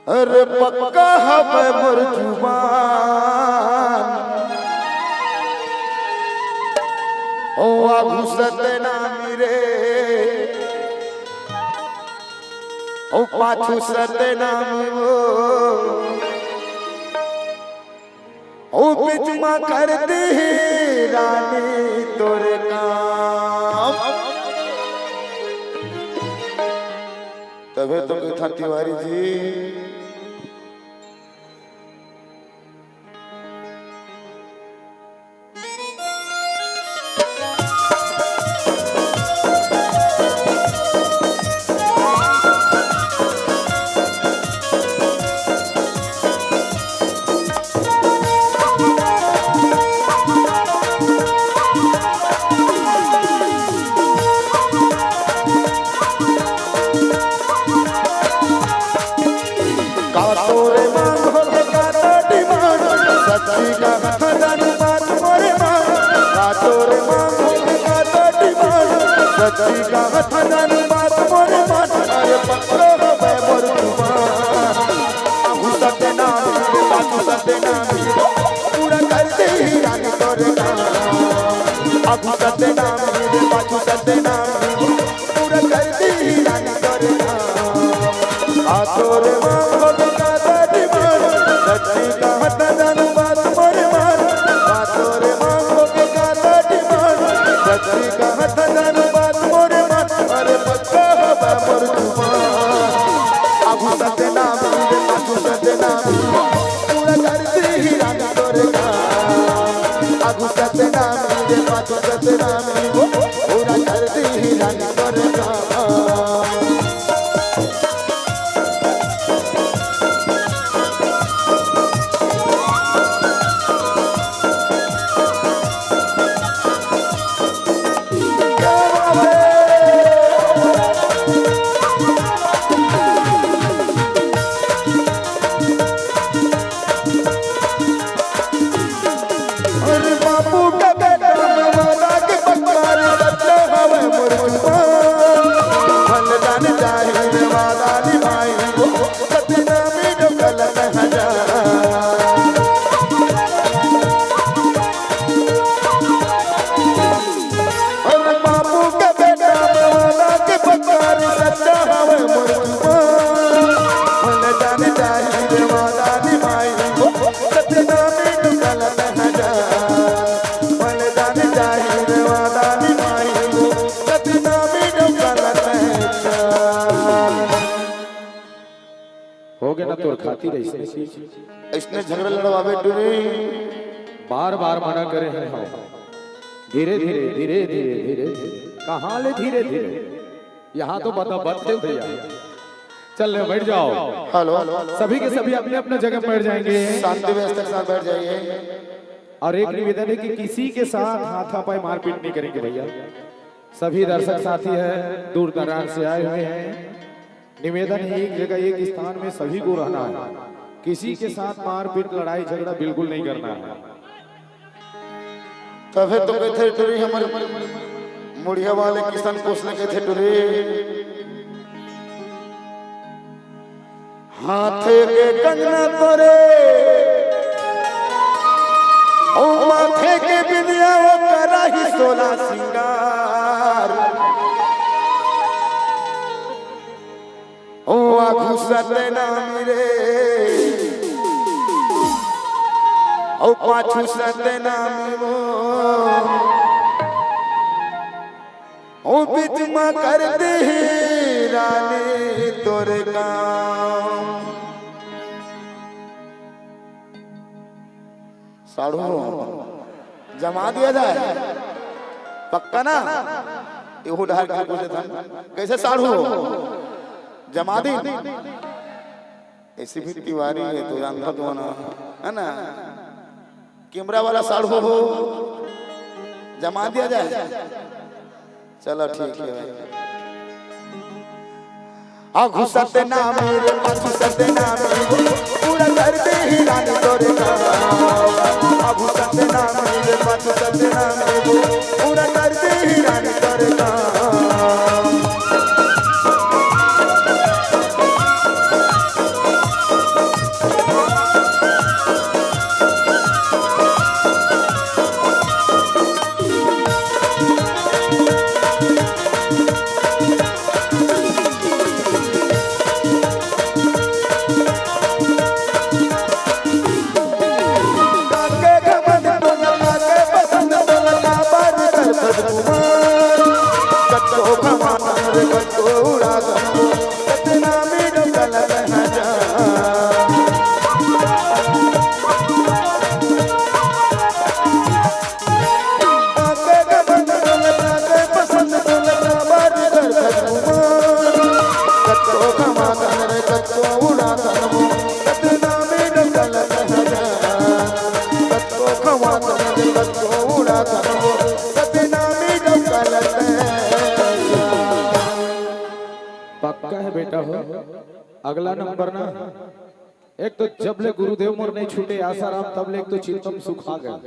अरे पक्का हवे मोर जुबान ओ घुसत ना मिरे ओ पाछू सत ना मिरो ओ बीच में कर दी रानी तोरे काम तबे तो था तिवारी जी सच्ची का हथन बात मोरे मन अरे पक्का हवे मोर जुबान घुसत ना मिरे बात घुसत ना मिरे पूरा कर दे रानी तोरे काम घुसत ना मिरे बात घुसत ना मिरे पूरा कर दे रानी तोरे काम आ तोरे मां का दादी मन सच्ची का हथन बात मोरे मन आ तोरे मां का दादी मन सच्ची का हथन अरे पक्का हवे मोर जुबान घुसत ना मिरे घुसत ना पूरा कर दी रानी तोरे काम घुसत ना मिरे घुसत ना पूरा कर दी रानी तोरे काम इसने झगड़ा लड़वावे टूरे बार बार मना करे हैं हम धीरे धीरे धीरे धीरे धीरे कहाँ ले धीरे धीरे यहाँ तो बता बढ़ते भैया चल ले बैठ जाओ। हेलो सभी के सभी अपने अपने जगह बैठ जाएंगे, शांति व्यवस्था के साथ बैठ जाइए। और एक निवेदन है कि किसी के साथ हाथापाई मारपीट नहीं करेंगे भैया। सभी दर्शक साथी है दूर दराज से आए हुए हैं, निवेदन है एक जगह एक स्थान में सभी को रहना है, किसी के साथ मारपीट लड़ाई झगड़ा बिल्कुल नहीं करना है। तबे तो कहते टुरी हमारे मुड़िया वाले किसान पोसने कहते टुरी हाथे के कंगना तोरे ओ माथे के बिंदिया वो करा ही सोला सिंगार ओ घुसत ना मिरे ओ पाछू सत ना मिरो ओ बीच में कर दे रानी तोरे काम साढ़ू जमा दिया जाए पक्का ना ये ढाल के पूछे था कैसे साढ़ू जमा दी ऐसी भी तिवारी है तो जानता तो ना है ना कैमरा वाला साढ़ू हो जमा दिया जाए चलो ठीक है भाई घुसत ना मेरे घुसत ना मेरे पूरा कर दे ही रानी तोरे काम घुसत ना मेरे घुसत ना मेरे पूरा कर दे ही रानी तोरे काम तक को उड़ा तनमो सतना में डकलत हजा तक को खवा तक को उड़ा तनमो सतना में डकलत हजा। पक्का है बेटा हो। अगला नंबर ना, एक तो जब ले गुरुदेव मोर नहीं छूटे आसाराम तब ले एक तो चित्तम सुखा गए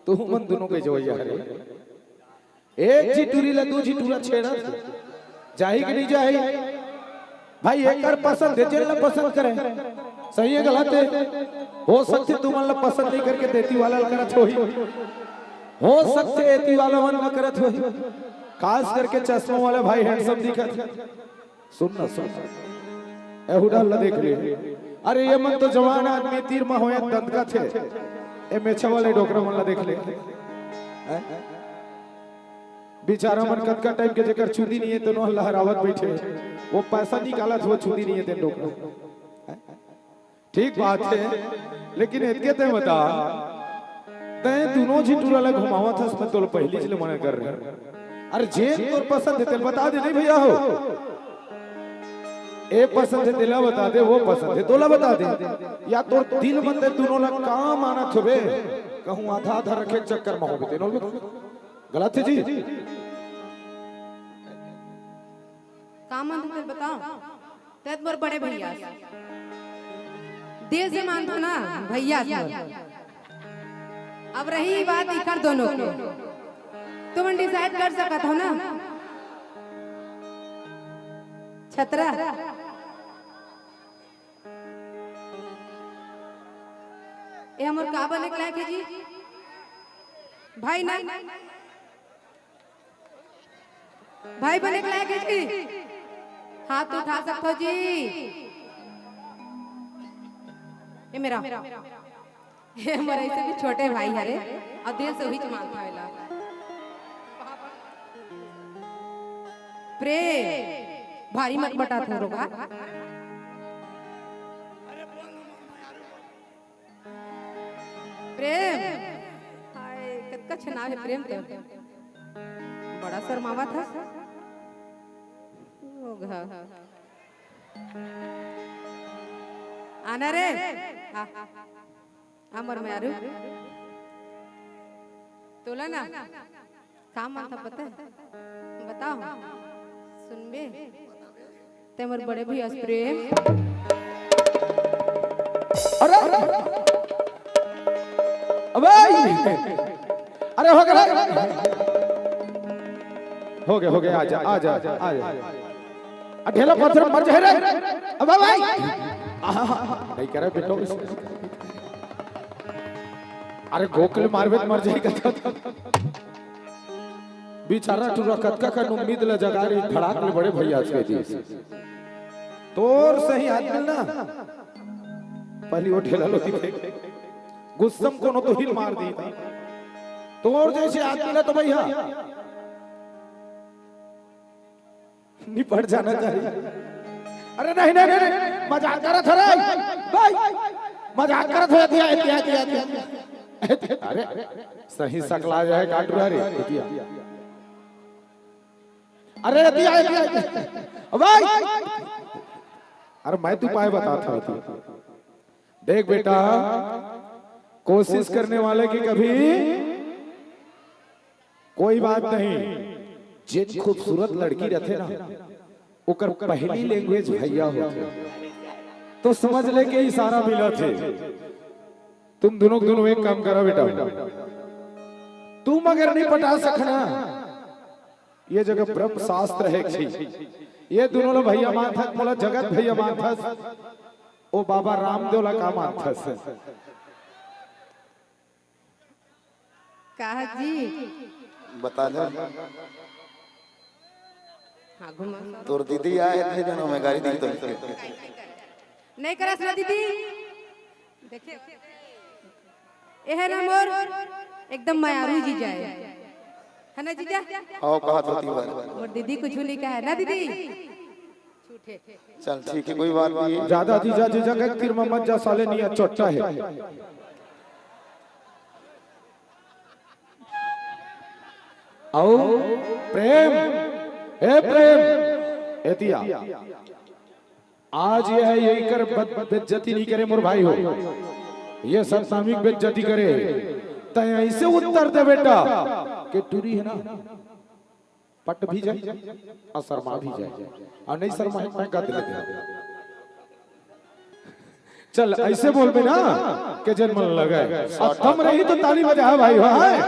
तो मन दोनों के जोइया रे। एक चिटूरी ला दो चिटूरा छेड़ा जाही कि नहीं जाही भाई, एक कर पसंद है जेल पसंद करे सही है गलत है, हो सकते तुम ला पसंद नहीं करके देती वाला करत होई, हो सकते एती वाला मन न करत होई, खास करके चश्मा वाले भाई हैंडसम दिखत। सुनना सुन एहुडा ला देख ले, अरे ये मन तो जवान आदमी तीर में होया दंत का थे, ए मेछा वाले डोकरा मन ला देख ले बेचारा मन कद का टाइम के जकर चुदी नहीं है तो नो लहरावत बैठे, वो पैसा निकाला तो वो चुदी नहीं है ते डोकरा। ठीक बात है, लेकिन इतके ते बता ते दोनों झिटूरा ला घुमावा था उसमें तो पहली चले मना कर रहे। अरे जे तोर पसंद है ते बता दे नहीं भैया हो, ए पसंद है दिला बता दे, वो पसंद है तोला बता दे, या तोर दिल बंदे दोनों ला काम आना थोबे कहूं आधा आधा रखे चक्कर में होबे तेनो गलत है जी। काम अंत बताओ तेत बर बड़े भैया देश से मानता ना भैया से। अब रही बात इकर दोनों की, तुम डिसाइड कर सकत हो ना छतरा। ये हमर का बने के लायक है जी भाई ना, भाई बने के लायक है जी, हाथ उठा सकते हो जी। ये मेरा ये हमारे से भी छोटे भाई हरे और दिल से ही मांगता है प्रेम भारी मत बटा थोड़ा प्रेम हाय कितना छना है प्रेम तो बड़ा शर्मावा था आना रे अमर में आरू तोला ना काम आता पता है बताओ सुन बे ते मोर बड़े भी प्रेम। अरे अरे हो गया हो गया आजा आजा आजा ढेला पत्थर मर जाए रे अब भाई नहीं कह रहा बेटो अरे गोकल मारवे मर जाएगा बेचारा टूरा कतका का उम्मीद ला जगा रही धड़ाक ले बड़े भैया के दिए तोर सही आदमी ना पहली वो ढेला लोती फेंक गुस्सम कोनो तो हिल मार दी तोर जैसे आदमी ना तो भैया निपट जाना चाहिए। अरे नहीं नहीं नहीं मजाक करत है भाई मजाक करत है दिया अरे सही सकला जाए काट रहा रे दिया अरे दिया भाई अरे मैं तू पाए बताता था देख बेटा कोशिश करने वाले की कभी कोई बात नहीं जिन खूबसूरत लड़की रहते ना ओकर पहली लैंग्वेज भैया होते तो समझ ले के इशारा मिला थे। तुम दोनों एक काम करो बेटा तुम अगर नहीं पटा सकना ये जगह ब्रह्म शास्त्र है ये दोनों लोग भैया मान था बोला जगत भैया मान था ओ बाबा रामदेव ला का मान था कहा जी बता दो हाँ घुमा तोर दीदी आए थे जनो में गाड़ी दी तो नहीं करा सुना दीदी देखिए ये ना मोर एकदम मायारू जी जाए है ना जीजा आओ कहा होती बार और दीदी कुछ नहीं कहा है ना दीदी झूठे चल ठीक है कोई बात नहीं ज्यादा जीजा जीजा का तीर मत जा साले नहीं चोट्टा है आओ प्रेम ए प्रेम एतिया आज यह है यही कर बेइज्जती नहीं करे मोर भाई हो, ये सतनामी बेइज्जती करे तय ऐसे उत्तर दे बेटा कि टूरी है ना पट भी जाए और शर्मा भी जाए, और नहीं शर्मा मैं का दिल दे। चल ऐसे बोल बे ना कि जन्म लगा और थम रही तो ताली बजा भाई भाई।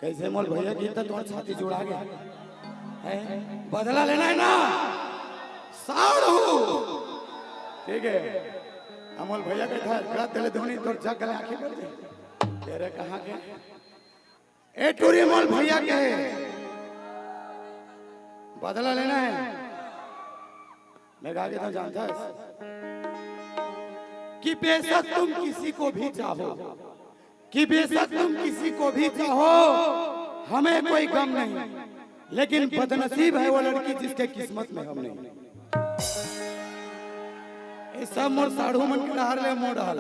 कैसे मोल भैया की तो तुम्हारी छाती जुड़ा गया है, बदला लेना है ना साड़ू। ठीक है अमोल भैया का था गला तेले धोनी तो जग गले आंखें कर दे तेरे कहां के ए टूरी मोल भैया के बदला लेना है। मैं आगे तो जानता है कि बेशक तुम किसी को भी चाहो, कि बेशक तुम किसी को भी चाहो, हमें कोई गम नहीं, लेकिन बदनसीब है वो लड़की जिसके किस्मत में हम नहीं। ये सब मोर साढ़ू मन के हार ले मोड़ हाल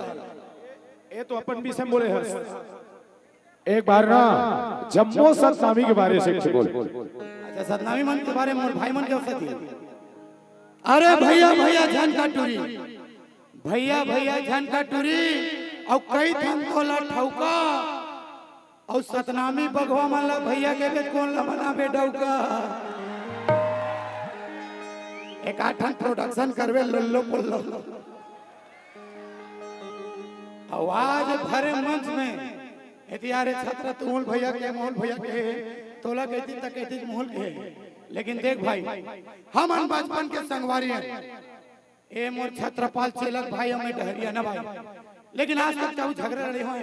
ये तो अपन भी से बोले हैं। एक बार ना जम्मू सतनामी के बारे से कुछ बोल। अच्छा सतनामी मन के बारे में मोर भाई मन के सती। अरे भैया भैया झन का टूरी, भैया भैया झन का टूरी और कई थन तोला ठौका और सतनामी बगवा माला भैया के बेच कौन ला बना बे डौका। एक आठन प्रोडक्शन करवे लल्लो पुल्लो आवाज भरे मंच में एतियारे छात्र तुमुल भैया के मोहन भैया के तोला कहती तक कहती मोहन के। लेकिन देख भाई हम अन बचपन के संगवारी हैं, ए मोर छत्रपाल चेलक भाई हमें डहरिया ना भाई, लेकिन आज तक चाहू झगड़े रहे हो।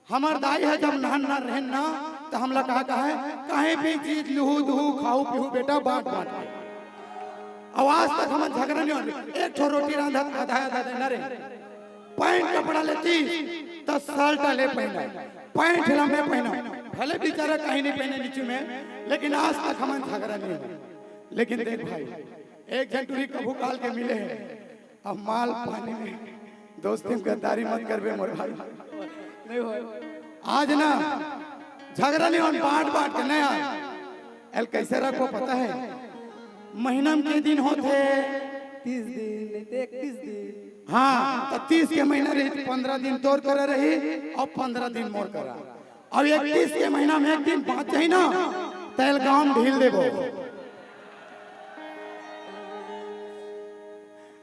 हमार दाई है जब नहन ना रहे ना तो हमला कहा है कहीं भी चीज लूहू दुहू खाऊ पीहू बेटा बांट बांट के। आवाज तक हम झगड़ा नहीं हो। एक ठो रोटी रांधा आधा आधा देना रे, पैंट कपड़ा लेती तो शर्ट ले पहना, पैंट लंबे पहना, भले बेचारा कहीं नहीं पहने नीचे में, लेकिन आज तक हम झगड़ा नहीं हो। लेकिन देख भाई एक झंटूरी कभू काल के मिले हैं, अब माल पानी में दोस्ती में गद्दारी मत करबे मोर भाई। नहीं हो आज ना झगड़ा नहीं हो, बांट बांट के नया एल कैसे रखो पता है। महीना के दिन होते 30 दिन 31 दिन, हाँ तो 30 के महीना रही 15 दिन तोड़ कर रही और 15 दिन मोर करा, और 31 के महीना में एक दिन बात चाहिए ना तेल गांव ढील देबो।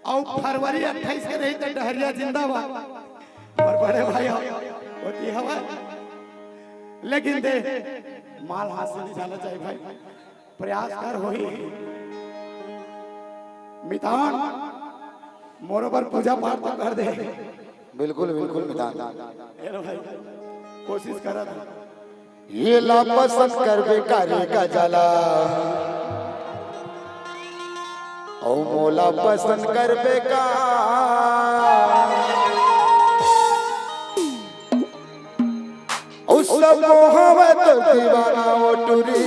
और फरवरी 28 के रही तो डहरिया जिंदाबाद और बड़े भाई होती हवा। लेकिन दे माल हाथ से नहीं जाना चाहिए भाई, प्रयास कर हो ही मितान मोरो पर पूजा पाठ तो कर दे। बिल्कुल बिल्कुल मितान भाई कोशिश करा था ये ला पसंद कर बेकारे का जाला ओ मोला पसंद कर बेकार उस सब मोहब्बत दीवाना ओ टूरी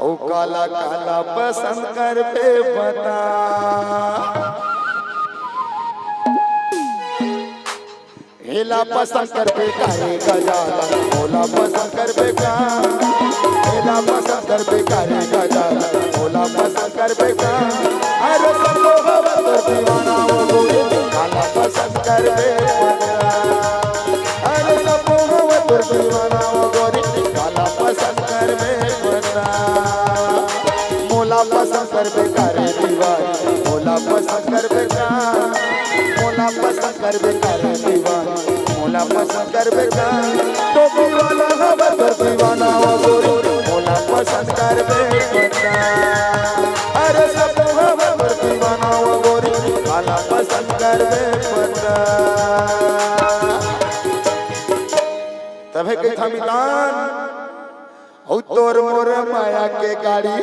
ओ काला काला पसंद कर बे बता हेला पसंद कर बे कारे का जाला मोला पसंद कर बे का हेला पसंद कर बे कारे का जाला मोला पसंद कर बे का अरे सब मोहब्बत दीवाना ओ गोरी काला पसंद कर बे अरे सब मोहब्बत दीवाना ओ गोरी काला पसंद कर बे मोला पसंद कर बे कारे दीवानी मोला पसंद कर बे का मोला पसंद कर बे कारे दीवानी मोला पसंद कर बे का तो वाला खबर कर दीवाना ओ गोरी मोला पसंद कर बे का अरे सब खबर कर दीवाना ओ गोरी मोला पसंद कर बे का तबे कई था मिलान औ तोर मोर माया के गाड़ी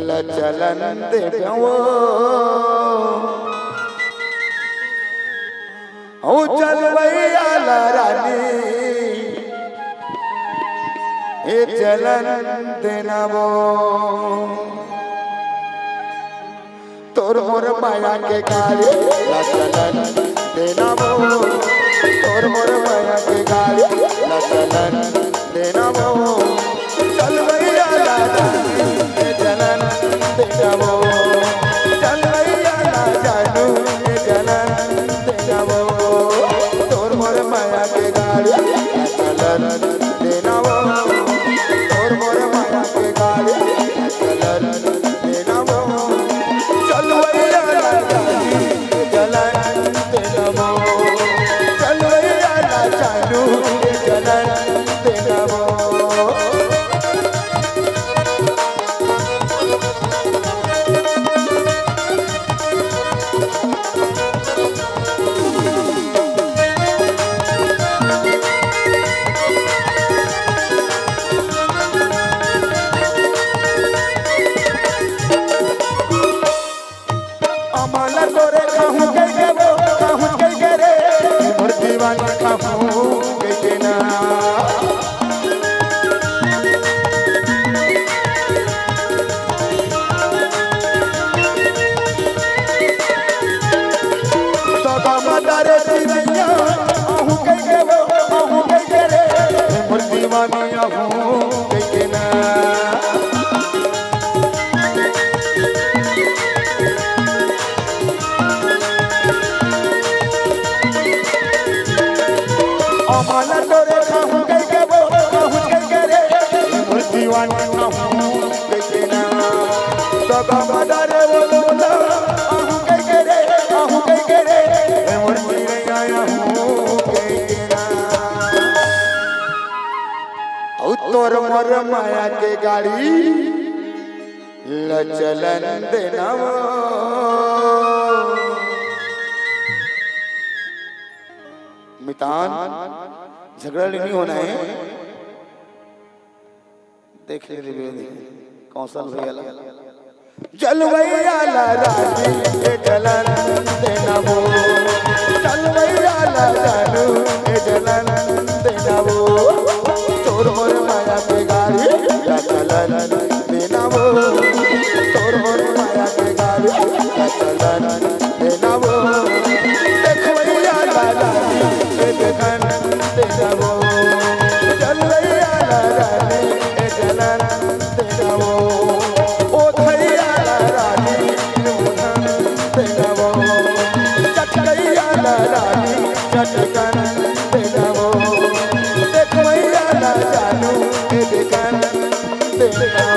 लचलन देखो ओ चल भैया रानी ए चलन देना वो तोर मोर माया के गाड़ी लचलन देना वो तोर मोर माया के गाड़ी लचलन देना वो चल भैया ला रानी के जलन देनवो चलवैया ला जानू के जलन देनवो तोर मोर माया के गाड़ी चलन देनवो तोर मोर माया के गाड़ी चलन देनवो चलवैया ला रानी के जलन देनवो चलवैया ला जानू के जलन देनवो अमला तोरे कहूँ के वो कहूँ के रे मोर दीवाना कहूँ के ना तो गमदारे दीवाना कहूँ के वो कहूँ के रे मोर दीवाना कहूँ के ना अमला तोरे कहूँ के वो कहूँ के रे मोर दीवाना कहूँ के ना तो गमदारे वो बोला कहूँ के रे कहूँ के रे मोर दीवाना कहूँ के ना औ तोर मोर माया के गाड़ी ल चलन देनवो मितान झगड़ा नहीं होना है देख ले कौशल भैया जलवैया ला रानी के जलन देनवो जलवैया ला जानू के जलन देनवो तोर मोर माया के गाड़ी ला चलन देनवो तोर मोर माया के गाड़ी ला चलन देनवो देखवैया ला रानी के जलन देनवो जलवैया ला रानी के जलन देनवो ओ धैया ला रानी के मुहन देनवो चटकैया ला रानी चटकन देनवो देखवैया ला जानू के देखन देनवो